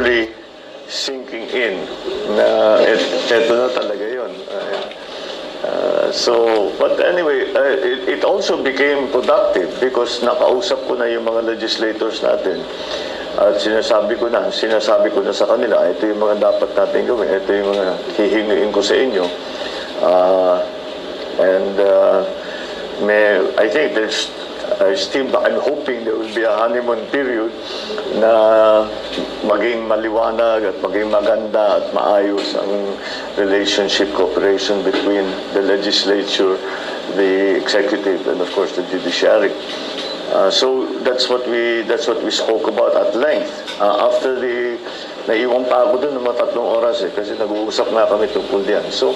slowly sinking in na eto na talaga yun. But anyway, it also became productive because nakausap ko na yung mga legislators natin. At sinasabi ko na sa kanila, ito yung mga dapat natin gawin, ito yung mga hihingiin ko sa inyo. I think I'm hoping there will be a honeymoon period na maging maliwanag at maging maganda at maayos ang relationship, cooperation between the legislature, the executive, and of course the judiciary. So that's what we spoke about at length. After naiwan pa ako dun ng mga 3 oras kasi nag-uusap nga kami tungkol diyan. So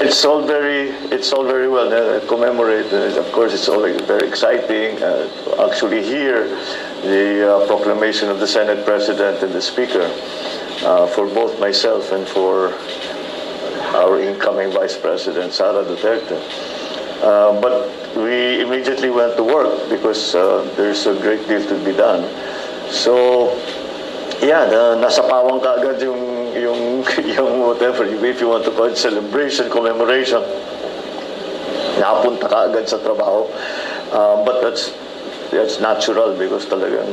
it's all very well commemorate. Of course, it's all very exciting. Actually, hear the proclamation of the Senate President and the Speaker for both myself and for our incoming Vice President, Sara Duterte. But we immediately went to work because there's a great deal to be done. So, yeah, nasa pawang kaagad yung whatever, if you want to call it celebration, commemoration, napunta ka agad sa trabaho. But that's natural because talagang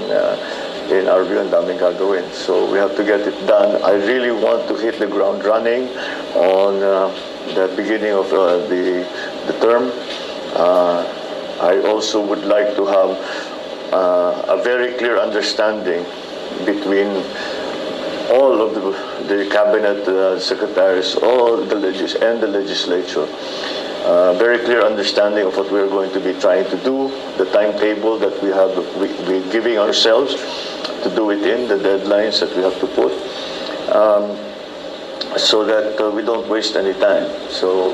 in our view, ang daming gagawin. So we have to get it done. I really want to hit the ground running on the beginning of the term. I also would like to have a very clear understanding between all of the cabinet secretaries, all the legislature. Very clear understanding of what we're going to be trying to do, the timetable that we're giving ourselves to do it in, the deadlines that we have to put, so that we don't waste any time. So,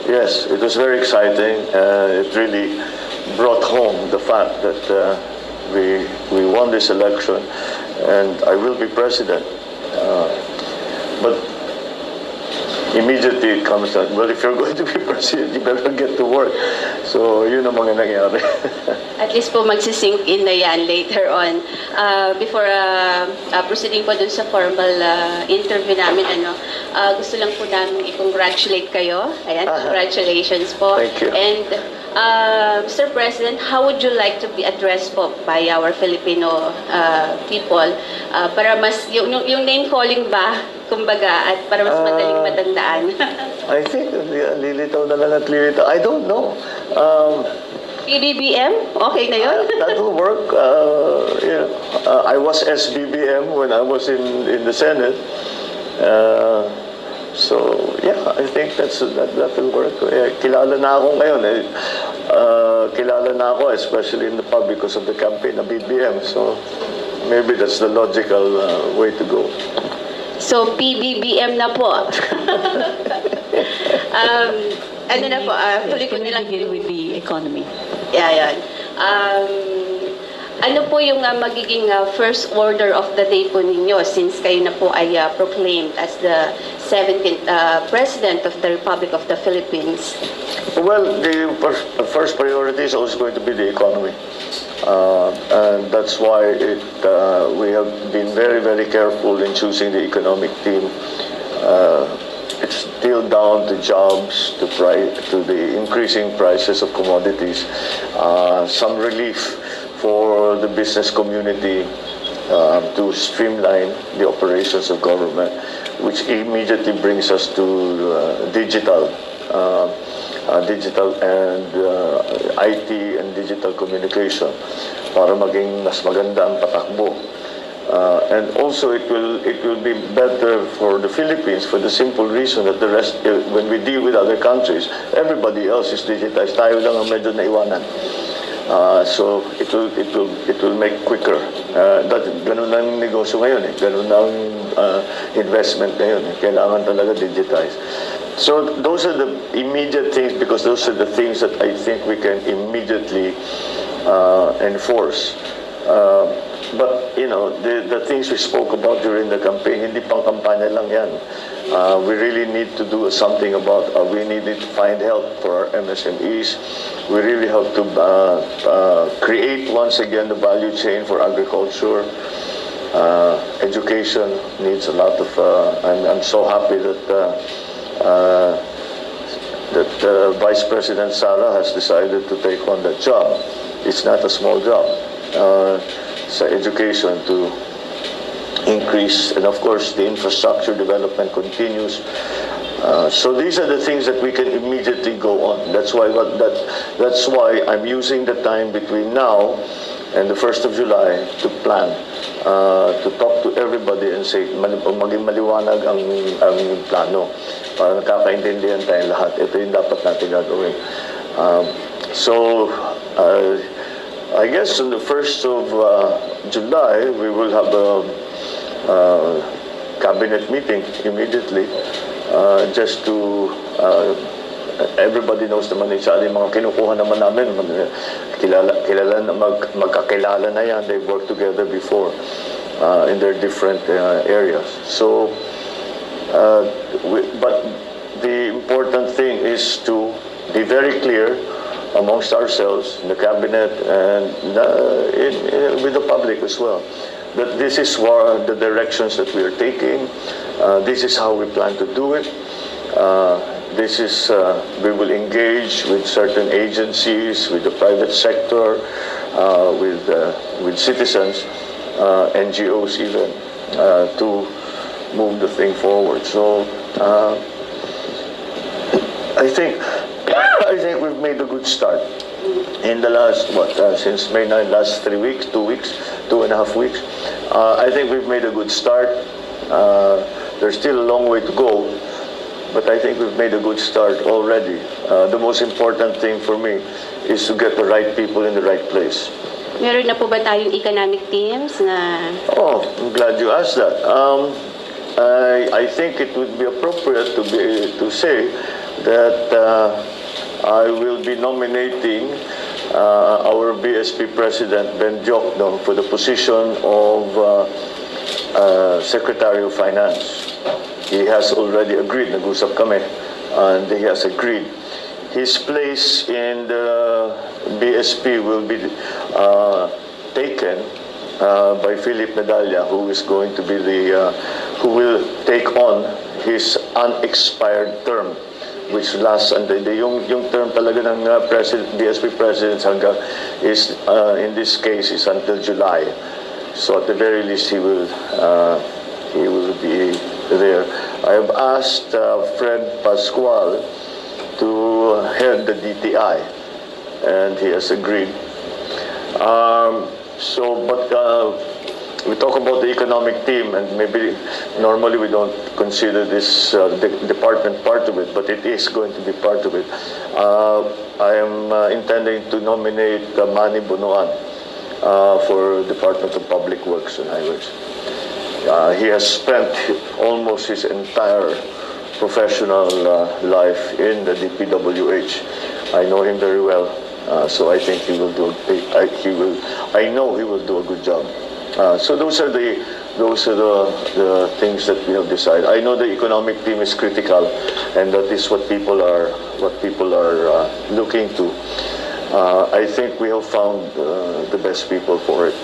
yes, it was very exciting. It really brought home the fact that we won this election and I will be president. But immediately it comes out, well, if you're going to be president, you better get to work. So, yun ang mga nangyari. At least po magsisink in na yan later on. Before proceeding po dun sa formal interview namin, gusto lang po namin i-congratulate kayo. Ayan, congratulations po. Thank you. And Mr. President, how would you like to be addressed po by our Filipino people? Para mas, yung name calling ba, kumbaga, at para mas madaling matandaan? I think, lilitaw na lang at lilitaw. I don't know. PBBM? Okay na yun? That will work. I was SBBM when I was in the Senate. So, yeah, I think that will work. Kilala na ako ngayon. Kilala na ako, especially in the pub because of the campaign na BBM. So, maybe that's the logical way to go. So, PBBM na po. Ano na po, tuloy ko nilang with the economy. Yeah, yan. Ano po yung magiging first order of the day po ninyo since kayo na po ay proclaimed as the 17th President of the Republic of the Philippines? Well, the first priority is always going to be the economy. And that's why we have been very, very careful in choosing the economic team. It's still down to jobs, to the increasing prices of commodities, some relief for the business community to streamline the operations of government, which immediately brings us to digital and IT and digital communication para maging mas maganda ang patakbo. And also it will be better for the Philippines for the simple reason that the rest, when we deal with other countries, everybody else is digitized. Tayo lang ang medyo naiwanan. So it will make quicker. Ganun ang negosyo ngayon ganun ang investment ngayon Kailangan talaga digitize. So those are the immediate things because those are the things that I think we can immediately enforce. But the things we spoke about during the campaign, hindi pang kampanya lang yan. We really need to do something about, we need to find help for our MSMEs. We really have to create once again the value chain for agriculture. Education needs a lot of, I'm so happy that Vice President Sara has decided to take on that job. It's not a small job. Sa education to increase, and of course the infrastructure development continues. So these are the things that we can immediately go on. That's why I'm using the time between now and the 1st of July to plan, to talk to everybody and say, maging maliwanag ang plano para nakakaintindihan tayong lahat. Ito yung dapat natin gagawin. I guess on the 1st of July, we will have a cabinet meeting immediately, just to everybody knows naman yung mga kinukuha naman namin, magkakilala na yan. They've worked together before in their different areas. So, but the important thing is to be very clear amongst ourselves, in the cabinet, and with the public as well, that this is the directions that we are taking. This is how we plan to do it. We will engage with certain agencies, with the private sector, with citizens, NGOs even, to move the thing forward. So I think we've made a good start. In the last, since May 9, last 3 weeks, 2 weeks, 2.5 weeks, I think we've made a good start. There's still a long way to go, but I think we've made a good start already. The most important thing for me is to get the right people in the right place. Meron na po ba tayong economic teams na... Oh, I'm glad you asked that. I think it would be appropriate to say that I will be nominating our BSP President, Ben Diokno, for the position of Secretary of Finance. He has already agreed, nag-usap kami, and he has agreed. His place in the BSP will be taken by Philip Medalla, who is going to be who will take on his unexpired term, which lasts until yung term talaga ng BSP president is in this case is until July. So at the very least he will be there. I have asked Fred Pascual to head the DTI, and he has agreed. We talk about the economic team, and maybe normally we don't consider this department part of it, but it is going to be part of it. I am intending to nominate Manny Bunuan for Department of Public Works and Highways. He has spent almost his entire professional life in the DPWH. I know him very well, so I think he will do. I know he will do a good job. So those are the things that we have decided. I know the economic team is critical, and that is what people are looking to. I think we have found the best people for it,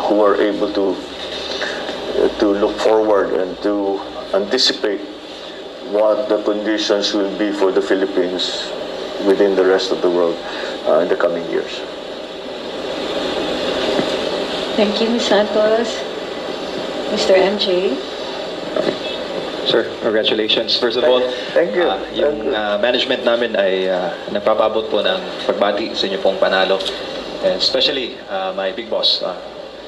who are able to look forward and to anticipate what the conditions will be for the Philippines within the rest of the world in the coming years. Thank you, Ms. Santos. Mr. MJ. Sir, congratulations. First of all, Thank you. Yung management namin ay nagpapabot po ng pagbati sa inyo pong panalo. And especially my big boss,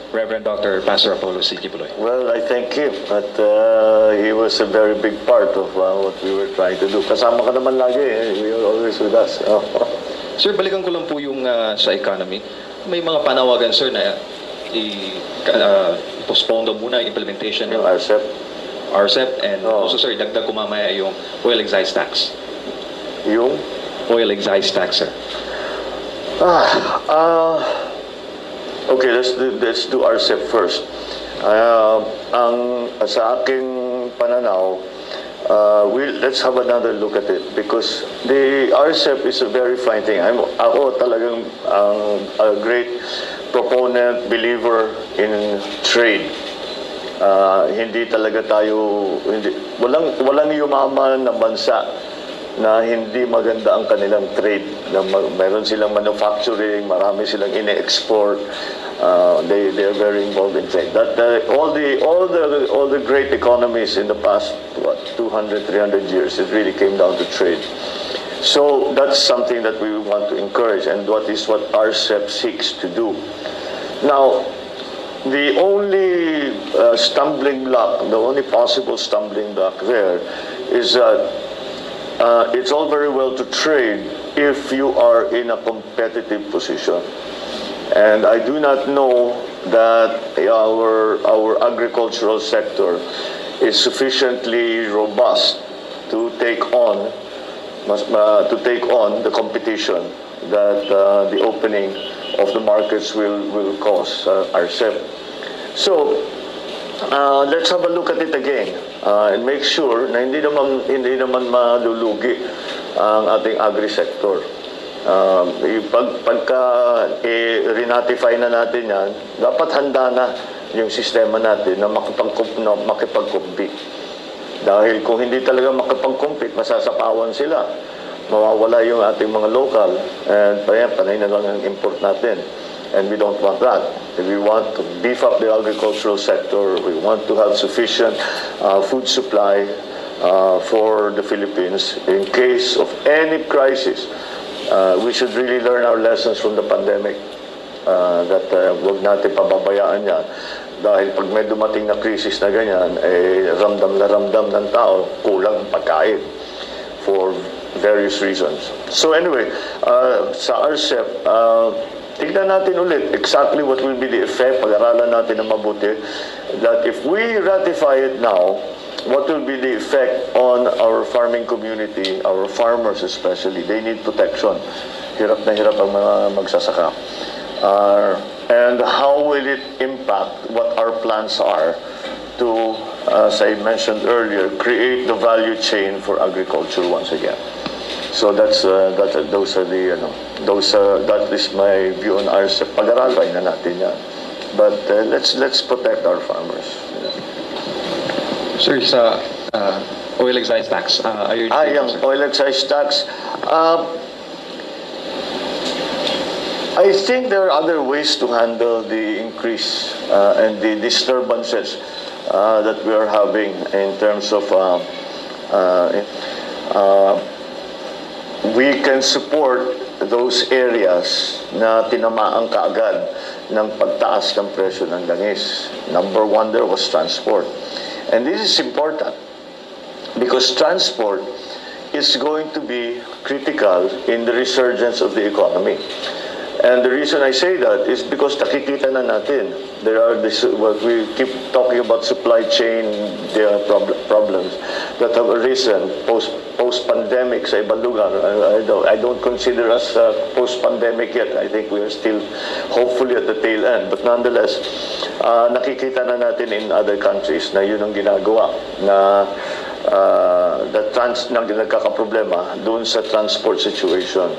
Reverend Dr. Pastor Apollo C. Gibuloy. Well, I thank him, but he was a very big part of what we were trying to do. Kasama ka naman lagi, you were always with us. Sir, balikan ko lang po yung sa economy. May mga panawagan, sir, na i-postpone daw muna yung implementation ng RCEP, and also, sir, dagdag ko mamaya yung oil excise tax. Yung? Oil excise tax, sir. Okay, let's do RCEP first. Sa aking pananaw, let's have another look at it because the RCEP is a very fine thing. Ako talagang a great proponent, believer in trade. Hindi talaga tayo, walang yumaman na bansa na hindi maganda ang kanilang trade. Meron silang manufacturing, marami silang ine-export. They are very involved in trade. All the great economies in the past 200, 300 years, it really came down to trade. So that's something that we want to encourage, and what RCEP seeks to do. Now, the only stumbling block, the only possible stumbling block there is that it's all very well to trade if you are in a competitive position. And I do not know that our agricultural sector is sufficiently robust to take on the competition that the opening of the markets will cause RCEP. So let's have a look at it again and make sure na hindi naman malulugi ang ating agri-sector. Pagka renotify na natin yan, dapat handa na yung sistema natin na makipag-compete. Dahil kung hindi talaga makipag-compete, masasapawan sila. Mawawala yung ating mga local, and panay na lang ang import natin. And we don't want that. If we want to beef up the agricultural sector, we want to have sufficient food supply for the Philippines in case of any crisis. We should really learn our lessons from the pandemic. That wag natin pababayaan yan. Dahil pag may dumating na krisis na ganyan, ramdam na ramdam ng tao, kulang pagkain for various reasons. So anyway, sa RCEP, tignan natin ulit exactly what will be the effect, pag-aralan natin na mabuti, that if we ratify it now, what will be the effect on our farming community, our farmers especially. They need protection. Hirap na hirap ang mga magsasaka. And how will it impact what our plans are to, as I mentioned earlier, create the value chain for agriculture once again. So that is my view on RCEP. Pag-aralan na natin yan. But let's protect our farmers. Sir, sa oil excise tax, are you... Yung oil excise tax, I think there are other ways to handle the increase and the disturbances that we are having in terms of we can support those areas na tinamaan kaagad ng pagtaas ng presyo ng langis. Number one there was transport. And this is important because transport is going to be critical in the resurgence of the economy. And the reason I say that is because nakikita na natin. There are what we keep talking about supply chain problems that have arisen post-pandemic sa ibang lugar. I don't consider us post-pandemic yet. I think we are still hopefully at the tail end. But nonetheless, nakikita na natin in other countries na yun ang ginagawa na nagkakaproblema doon sa transport situation.